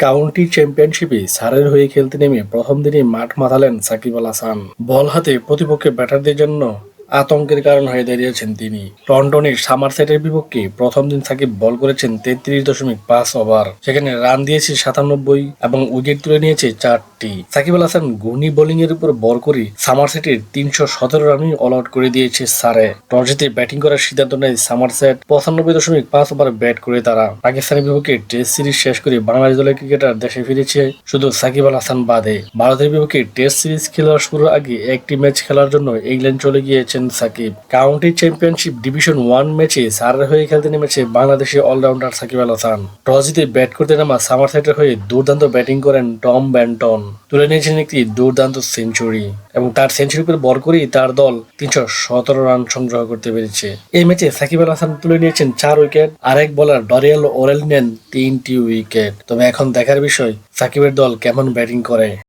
County চ্যাম্পিয়নশিপে সারের হয়ে খেলতে নেমে প্রথম দিনই মাঠ মাতালেন সাকিব আল হাসান। বল হাতে প্রতিপক্ষের ব্যাটারদের জন্য আতঙ্কের কারণ হয়ে দাঁড়িয়েছেন তিনি। টন্টনের সামারসেটের বিপক্ষে প্রথম দিন সাকিব বল করেছেন 33.5 ওভার, সেখানে রান দিয়েছে 97 এবং উইকেট তুলে নিয়েছে 4টি। সাকিব আল হাসান ঘূর্ণি বোলিং এর উপর বল করে সামারসেটের 317 রানই অল আউট করে দিয়েছে সারে। টস জিতে ব্যাটিং করার সিদ্ধান্ত নেয় সামারসেট। 95.5 ওভার ব্যাট করে তারা পাকিস্তানের বিপক্ষে টেস্ট সিরিজ শেষ করে বাংলাদেশ দলের ক্রিকেটার দেশে ফিরেছে শুধু সাকিব আল হাসান বাদে। ভারতের বিপক্ষে টেস্ট সিরিজ খেলার শুরুর আগে একটি ম্যাচ খেলার জন্য ইংল্যান্ড চলে গিয়েছেন সাকিব। কাউন্টি চ্যাম্পিয়নশিপ ডিভিশন 1 ম্যাচে সারের হয়ে খেলতে নেমেছে বাংলাদেশি অলরাউন্ডার সাকিব আল হাসান। টস জিতে ব্যাট করতে নামা সামারসেটের হয়ে দুর্দান্ত ব্যাটিং করেন টম ব্যান্টন, তুলে নিয়েছেন একটি দুর্দান্ত সেঞ্চুরি এবং তার সেঞ্চুরির উপর বল করেই তার দল 317 রান সংগ্রহ করতে পেরেছে। এই ম্যাচে সাকিব আল হাসান তুলে নিয়েছেন 4 উইকেট, আরেক বোলার ডরিয়াল ওরেল নেন 3টি উইকেট। তবে এখন দেখার বিষয় সাকিবের দল কেমন ব্যাটিং করে।